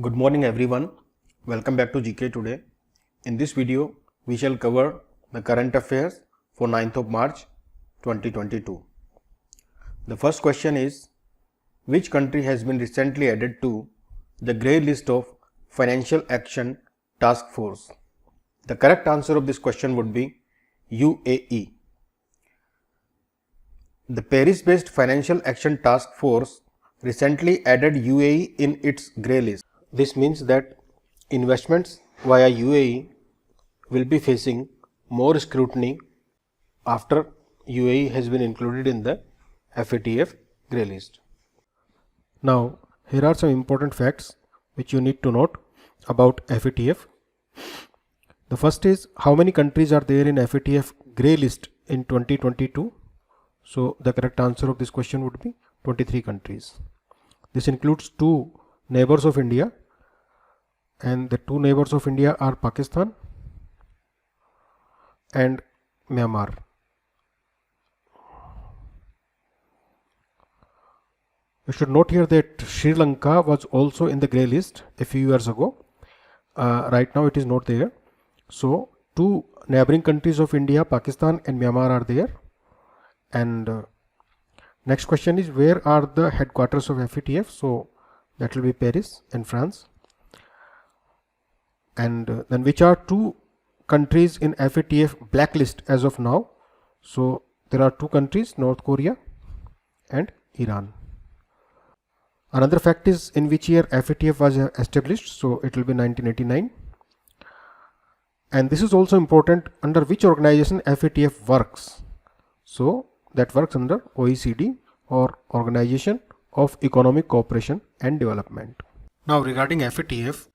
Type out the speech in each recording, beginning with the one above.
Good morning everyone. Welcome back to GK Today. In this video, we shall cover the current affairs for 9th of March 2022. The first question is, which country has been recently added to the grey list of Financial Action Task Force? The correct answer of this question would be UAE. The Paris-based Financial Action Task Force recently added UAE in its grey list. This means that investments via UAE will be facing more scrutiny after UAE has been included in the FATF grey list. Now, here are some important facts which you need to note about FATF. The first is how many countries are there in FATF grey list in 2022. So, the correct answer of this question would be 23 countries. This includes two neighbors of India, and the two neighbors of India are Pakistan and Myanmar. You should note here that Sri Lanka was also in the grey list a few years ago. Right now it is not there. So two neighboring countries of India, Pakistan and Myanmar are there. And next question is, where are the headquarters of FATF? So that will be Paris in France. And then which are two countries in FATF blacklist as of now? So there are two countries, North Korea and Iran. Another fact is in which year FATF was established. So it will be 1989. And this is also important, under which organization FATF works. So that works under OECD, or Organization of Economic Cooperation and Development. Now regarding FATF,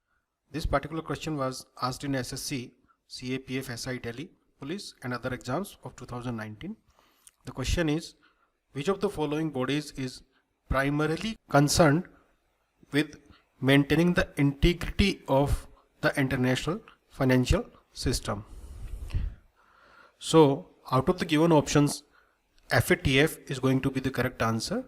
this particular question was asked in SSC, CAPF, SI Delhi, Police and other exams of 2019. The question is, which of the following bodies is primarily concerned with maintaining the integrity of the international financial system? So out of the given options, FATF is going to be the correct answer.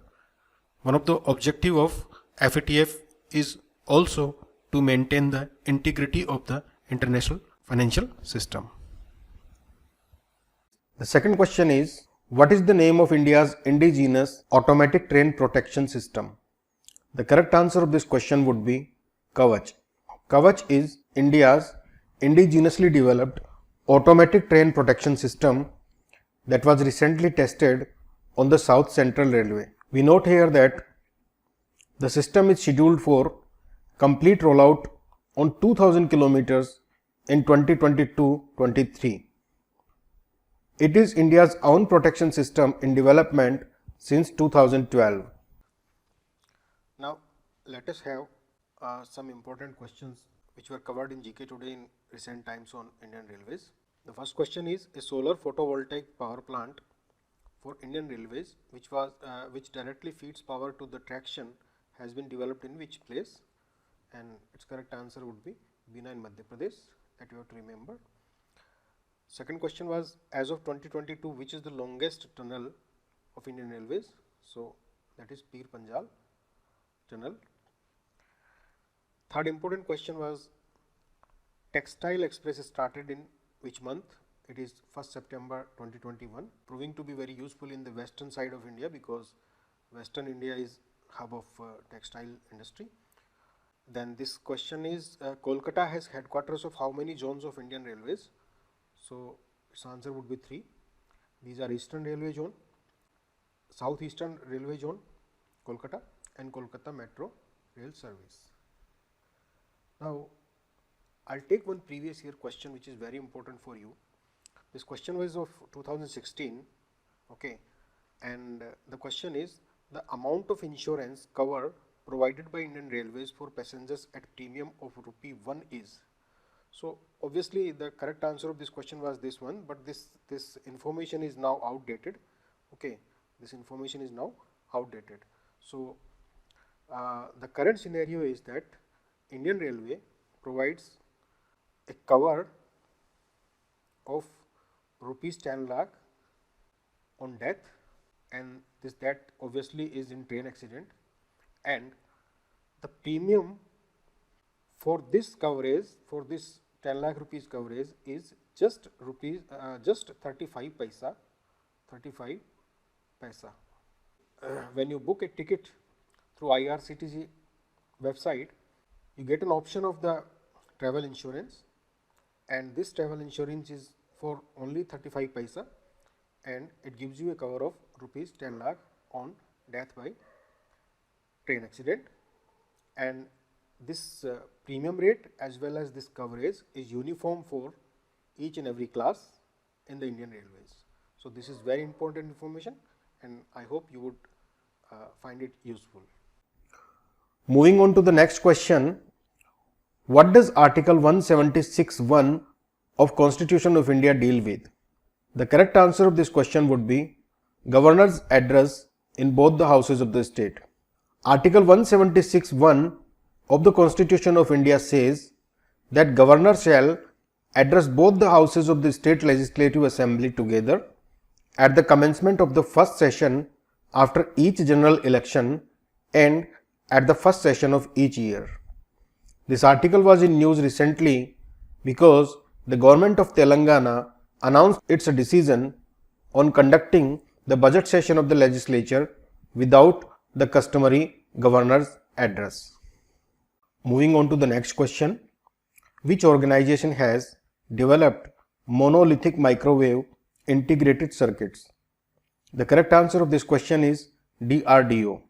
One of the objective of FATF is also to maintain the integrity of the international financial system. The second question is, what is the name of India's indigenous automatic train protection system? The correct answer of this question would be Kavach. Kavach is India's indigenously developed automatic train protection system that was recently tested on the South Central Railway. We note here that the system is scheduled for complete rollout on 2000 kilometers in 2022-23. It is India's own protection system in development since 2012. Now let us have some important questions which were covered in GK Today in recent times on Indian Railways. The first question is, a solar photovoltaic power plant for Indian Railways which directly feeds power to the traction has been developed in which place? And its correct answer would be Bina in Madhya Pradesh, that you have to remember. Second question was, as of 2022, which is the longest tunnel of Indian Railways? So that is Pir Panjal tunnel. Third important question was, Textile Express started in which month? It is 1st September 2021, proving to be very useful in the western side of India, because western India is hub of textile industry. Then this question is, Kolkata has headquarters of how many zones of Indian Railways? So its answer would be 3. These are Eastern Railway Zone, Southeastern Railway Zone, Kolkata, and Kolkata Metro Rail Service. Now I'll take one previous year question which is very important for you. This question was of 2016, okay, and the question is, the amount of insurance cover provided by Indian Railways for passengers at premium of ₹1 is. So obviously the correct answer of this question was this one, but this information is now outdated. Okay, this information is now outdated. So the current scenario is that Indian Railway provides a cover of ₹10 lakh on death, and this death obviously is in train accident, and the premium for this coverage, for this 10 lakh rupees coverage is just 35 paisa, 35 paisa. When you book a ticket through IRCTC website, you get an option of the travel insurance, and this travel insurance is for only 35 paisa, and it gives you a cover of rupees 10 lakh on death by train accident. And this premium rate as well as this coverage is uniform for each and every class in the Indian Railways. So this is very important information, and I hope you would find it useful. Moving on to the next question, what does Article 176(1) of Constitution of India deal with? The correct answer of this question would be Governor's address in both the houses of the state. Article 176(1) of the Constitution of India says that Governor shall address both the houses of the State Legislative Assembly together at the commencement of the first session after each general election and at the first session of each year. This article was in news recently because the government of Telangana announced its decision on conducting the budget session of the legislature without the customary governor's address. Moving on to the next question, which organization has developed monolithic microwave integrated circuits? The correct answer of this question is DRDO.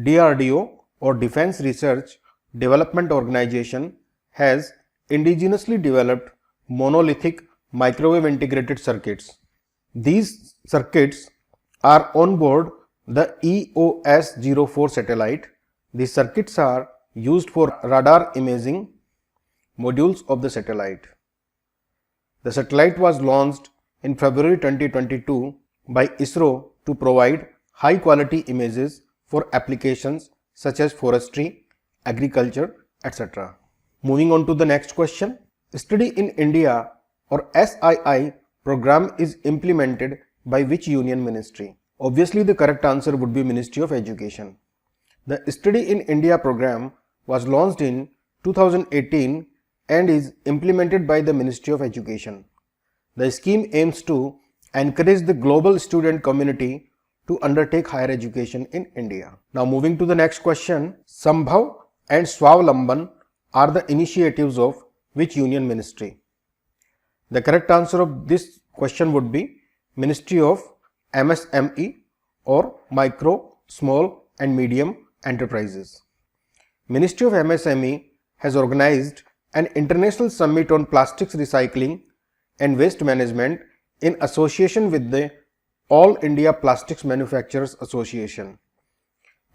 DRDO, or Defense Research Development Organization, has indigenously developed monolithic microwave integrated circuits. These circuits are on board the EOS-04 satellite. These circuits are used for radar imaging modules of the satellite. The satellite was launched in February 2022 by ISRO to provide high quality images for applications such as forestry, agriculture, etc. Moving on to the next question, Study in India or SII program is implemented by which union ministry? Obviously the correct answer would be Ministry of Education. The Study in India program was launched in 2018 and is implemented by the Ministry of Education. The scheme aims to encourage the global student community to undertake higher education in India. Now moving to the next question, Sambhav and Swavlamban are the initiatives of which union ministry? The correct answer of this question would be Ministry of MSME or Micro, Small and Medium Enterprises. Ministry of MSME has organized an international summit on plastics recycling and waste management in association with the All India Plastics Manufacturers Association.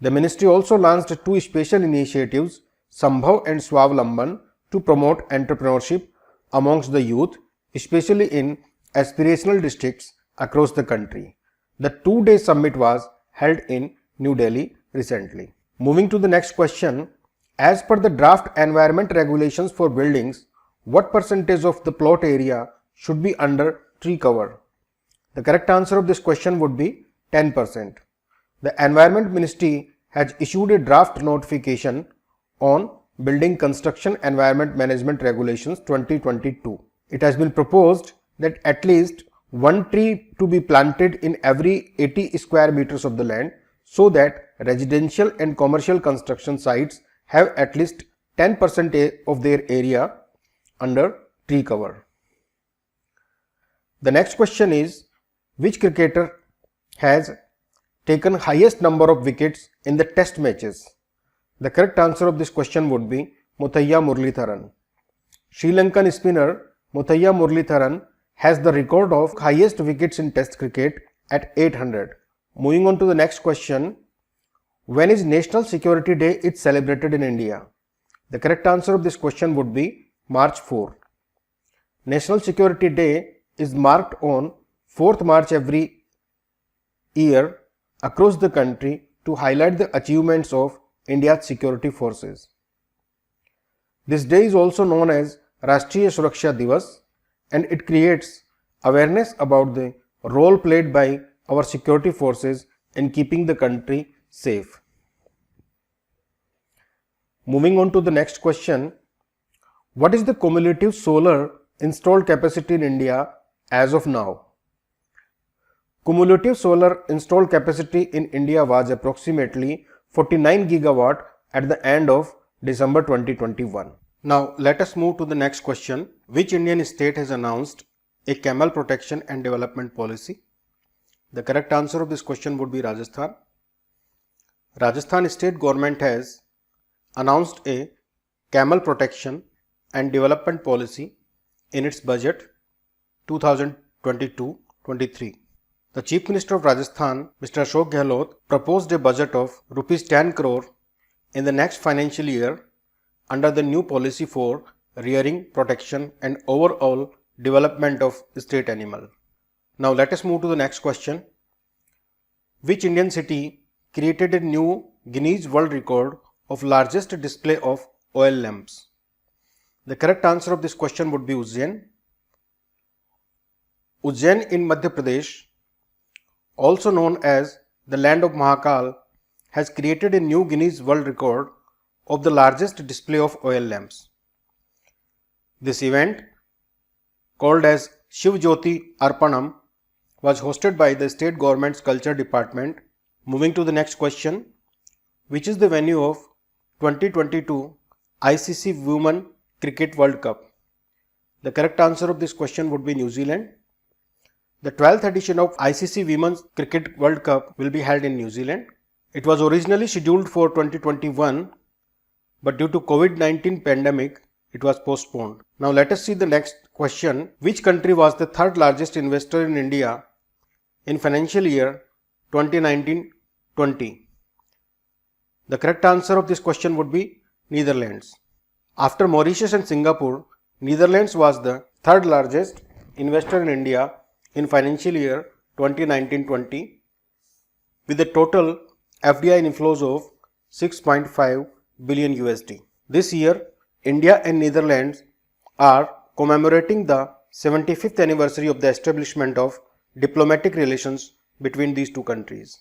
The ministry also launched two special initiatives, Sambhav and Swavlamban, to promote entrepreneurship amongst the youth, especially in aspirational districts across the country. The two-day summit was held in New Delhi recently. Moving to the next question, as per the draft environment regulations for buildings, what percentage of the plot area should be under tree cover? The correct answer of this question would be 10%. The Environment Ministry has issued a draft notification on Building Construction Environment Management Regulations 2022. It has been proposed that at least one tree to be planted in every 80 square meters of the land so that residential and commercial construction sites have at least 10% of their area under tree cover. The next question is, which cricketer has taken highest number of wickets in the test matches? The correct answer of this question would be Muthiah Muralitharan. Sri Lankan spinner Muthiah Muralitharan has the record of highest wickets in test cricket at 800. Moving on to the next question, when is National Security Day is celebrated in India? The correct answer of this question would be March 4. National Security Day is marked on 4th March every year across the country to highlight the achievements of India's security forces. This day is also known as Rashtriya Suraksha Divas, and it creates awareness about the role played by our security forces in keeping the country safe. Moving on to the next question. What is the cumulative solar installed capacity in India as of now? Cumulative solar installed capacity in India was approximately 49 gigawatt at the end of December 2021. Now let us move to the next question. Which Indian state has announced a camel protection and development policy? The correct answer of this question would be Rajasthan. Rajasthan state government has announced a camel protection and development policy in its budget 2022-23. The Chief Minister of Rajasthan, Mr. Ashok Gehlot, proposed a budget of Rs 10 crore in the next financial year under the new policy for rearing, protection and overall development of state animal. Now let us move to the next question. Which Indian city created a new Guinness World Record of largest display of oil lamps? The correct answer of this question would be Ujjain. Ujjain in Madhya Pradesh, also known as the land of Mahakal, has created a new Guinness World Record of the largest display of oil lamps. This event, called as Shiv Jyoti Arpanam, was hosted by the state government's culture department. Moving to the next question. Which is the venue of 2022 ICC Women Cricket World Cup? The correct answer of this question would be New Zealand. The 12th edition of ICC Women's Cricket World Cup will be held in New Zealand. It was originally scheduled for 2021, but due to COVID-19 pandemic, it was postponed. Now let us see the next question. Which country was the third largest investor in India in financial year 2019-20? The correct answer of this question would be Netherlands. After Mauritius and Singapore, Netherlands was the third largest investor in India in financial year 2019-20 with a total FDI inflows of 6.5 billion USD. This year, India and Netherlands are commemorating the 75th anniversary of the establishment of diplomatic relations between these two countries.